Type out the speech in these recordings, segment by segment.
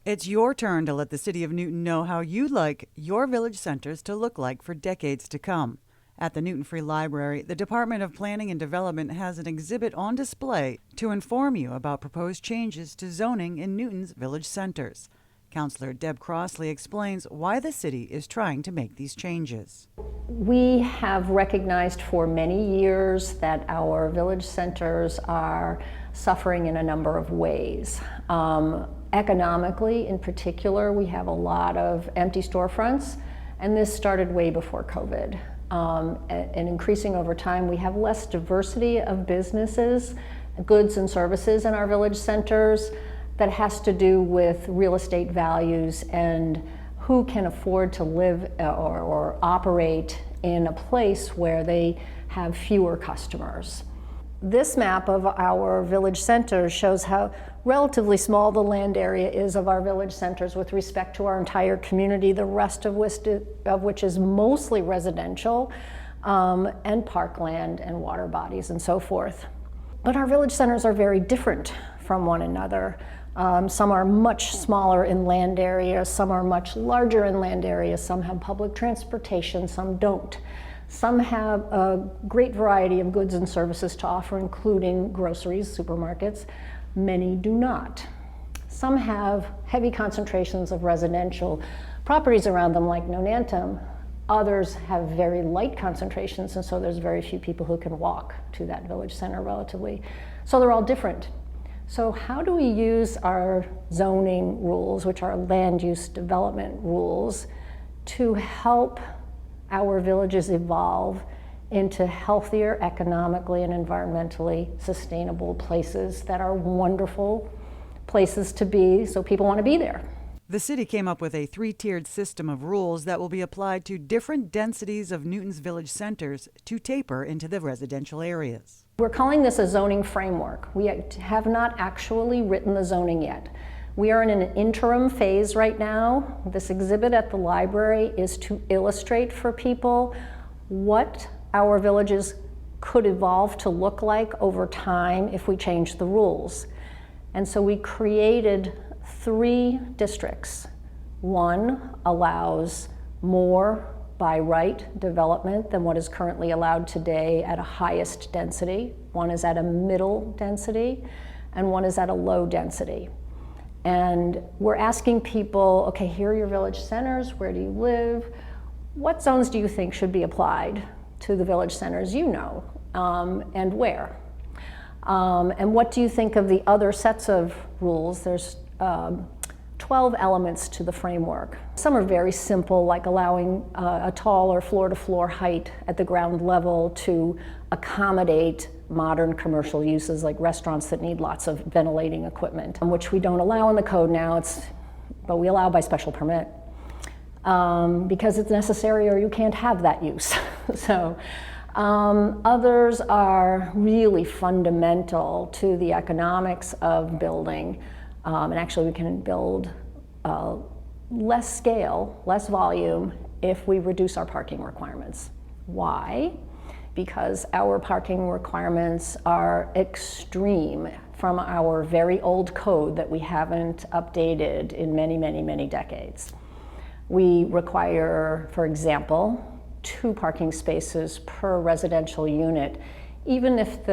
It's your turn to let the City of Newton know how you'd like your village centers to look like for decades to come. At the Newton Free Library, the Department of Planning and Development has an exhibit on display to inform you about proposed changes to zoning in Newton's village centers. Councilor Deb Crossley explains why the city is trying to make these changes. We have recognized for many years that our village centers are suffering in a number of ways. Economically, in particular, we have a lot of empty storefronts, and this started way before COVID. And increasing over time, we have less diversity of businesses, goods and services in our village centers. That has to do with real estate values and who can afford to live or operate in a place where they have fewer customers. This map of our village centers shows how relatively small the land area is of our village centers with respect to our entire community, the rest of which is mostly residential and parkland and water bodies and so forth. But our village centers are very different from one another. Some are much smaller in land area, some are much larger in land area, some have public transportation, some don't. Some have a great variety of goods and services to offer, including groceries, supermarkets. Many do not. Some have heavy concentrations of residential properties around them, like Nonantum. Others have very light concentrations, and so there's very few people who can walk to that village center relatively. So they're all different. So how do we use our zoning rules, which are land use development rules, to help our villages evolve into healthier, economically and environmentally sustainable places that are wonderful places to be, so people want to be there? The city came up with a three-tiered system of rules that will be applied to different densities of Newton's village centers to taper into the residential areas. We're calling this a zoning framework. We have not actually written the zoning yet. We are in an interim phase right now. This exhibit at the library is to illustrate for people what our villages could evolve to look like over time if we change the rules. And so we created 3 districts. One allows more by right development than what is currently allowed today at a highest density. One is at a middle density, and one is at a low density. And we're asking people, okay, here are your village centers, where do you live? What zones do you think should be applied to the village centers you know, and where? And what do you think of the other sets of rules? There's 12 elements to the framework. Some are very simple, like allowing a taller floor-to-floor height at the ground level to accommodate modern commercial uses like restaurants that need lots of ventilating equipment, which we don't allow in the code now, but we allow by special permit because it's necessary or you can't have that use. So others are really fundamental to the economics of building. And actually we can build less scale, less volume if we reduce our parking requirements. Why? Because our parking requirements are extreme from our very old code that we haven't updated in many, many, many decades. We require, for example, 2 parking spaces per residential unit, even if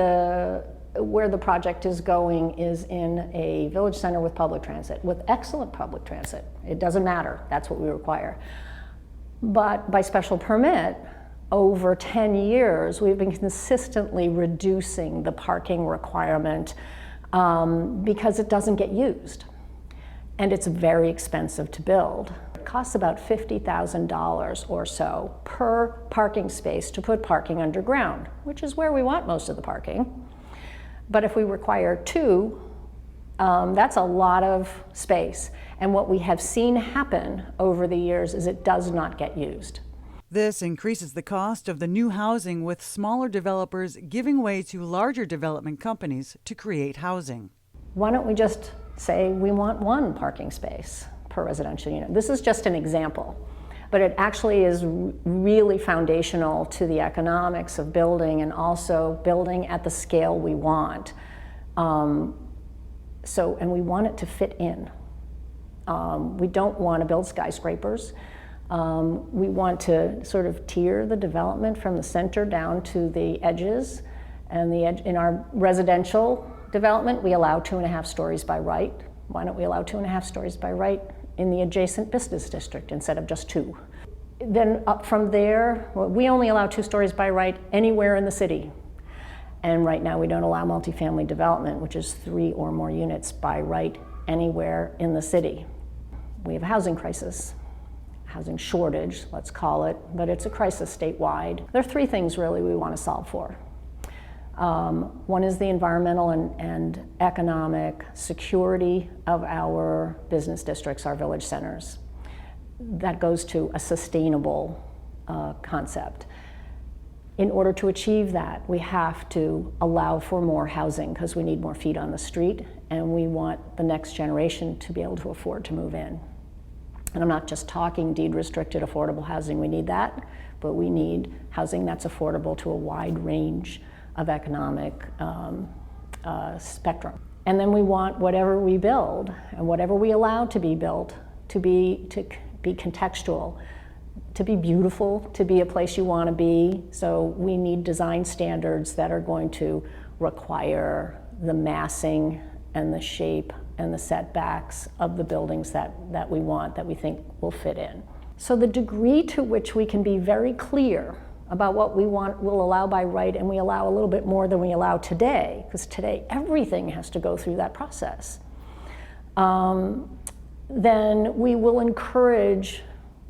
where the project is going is in a village center with public transit, with excellent public transit. It doesn't matter, that's what we require. But by special permit, over 10 years, we've been consistently reducing the parking requirement because it doesn't get used. And it's very expensive to build. It costs about $50,000 or so per parking space to put parking underground, which is where we want most of the parking. But if we require 2, that's a lot of space. And what we have seen happen over the years is it does not get used. This increases the cost of the new housing, with smaller developers giving way to larger development companies to create housing. Why don't we just say we want 1 parking space per residential unit? This is just an example. But it actually is really foundational to the economics of building, and also building at the scale we want. And we want it to fit in. We don't want to build skyscrapers. We want to sort of tier the development from the center down to the edges. And in our residential development, we allow 2.5 stories by right. Why don't we allow 2.5 stories by right in the adjacent business district instead of just 2? Then up from there, we only allow 2 stories by right anywhere in the city. And right now we don't allow multifamily development, which is 3 or more units by right anywhere in the city. We have a housing crisis, housing shortage, let's call it, but it's a crisis statewide. There are 3 things really we want to solve for. One is the environmental and economic security of our business districts, our village centers. That goes to a sustainable concept. In order to achieve that, we have to allow for more housing because we need more feet on the street, and we want the next generation to be able to afford to move in. And I'm not just talking deed-restricted affordable housing, we need that, but we need housing that's affordable to a wide range of economic spectrum. And then we want whatever we build and whatever we allow to be built to be contextual, to be beautiful, to be a place you want to be. So we need design standards that are going to require the massing and the shape and the setbacks of the buildings that we want, that we think will fit in. So the degree to which we can be very clear about what we want, will allow by right, and we allow a little bit more than we allow today, because today everything has to go through that process, then we will encourage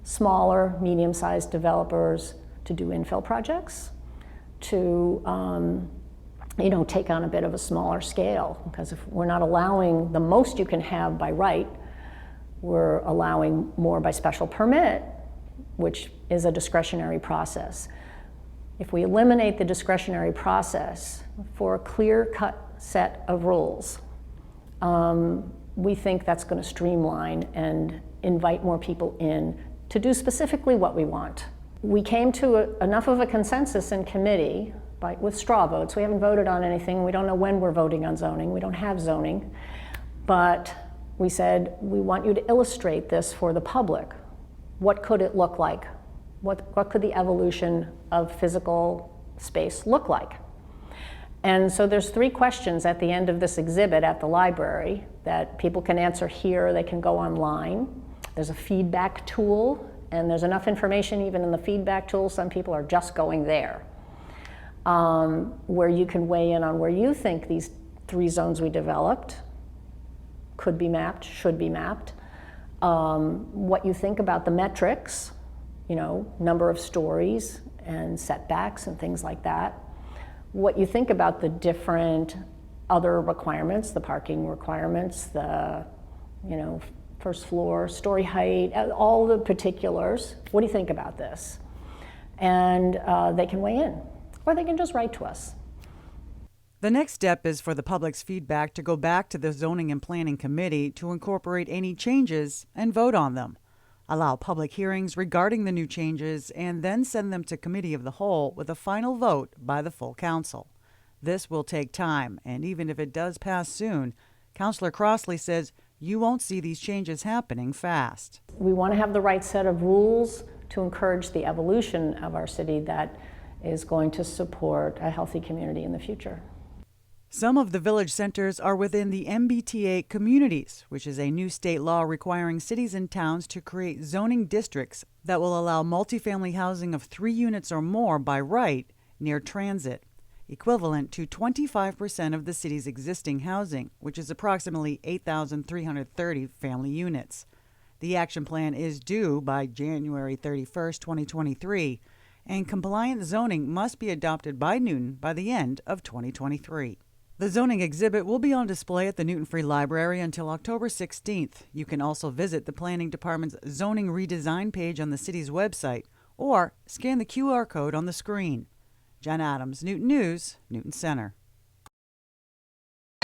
smaller, medium-sized developers to do infill projects, to take on a bit of a smaller scale, because if we're not allowing the most you can have by right, we're allowing more by special permit, which is a discretionary process. If we eliminate the discretionary process for a clear-cut set of rules, we think that's going to streamline and invite more people in to do specifically what we want. We came to enough of a consensus in committee with straw votes. We haven't voted on anything. We don't know when we're voting on zoning. We don't have zoning. But we said, we want you to illustrate this for the public. What could it look like? What could the evolution of physical space look like? And so there's 3 questions at the end of this exhibit at the library that people can answer here. They can go online. There's a feedback tool, and there's enough information even in the feedback tool. Some people are just going there, where you can weigh in on where you think these 3 zones we developed could be mapped, should be mapped, what you think about the metrics, number of stories and setbacks and things like that, what you think about the different other requirements, the parking requirements, the first floor, story height, all the particulars. What do you think about this? And they can weigh in, or they can just write to us. The next step is for the public's feedback to go back to the Zoning and Planning Committee to incorporate any changes and vote on them. Allow public hearings regarding the new changes, and then send them to Committee of the Whole with a final vote by the full council. This will take time, and even if it does pass soon, Councilor Crossley says you won't see these changes happening fast. We want to have the right set of rules to encourage the evolution of our city that is going to support a healthy community in the future. Some of the village centers are within the MBTA communities, which is a new state law requiring cities and towns to create zoning districts that will allow multifamily housing of 3 units or more by right near transit, equivalent to 25% of the city's existing housing, which is approximately 8,330 family units. The action plan is due by January 31st, 2023, and compliant zoning must be adopted by Newton by the end of 2023. The zoning exhibit will be on display at the Newton Free Library until October 16th. You can also visit the Planning Department's zoning redesign page on the city's website or scan the QR code on the screen. Jen Adams, Newton News, Newton Center.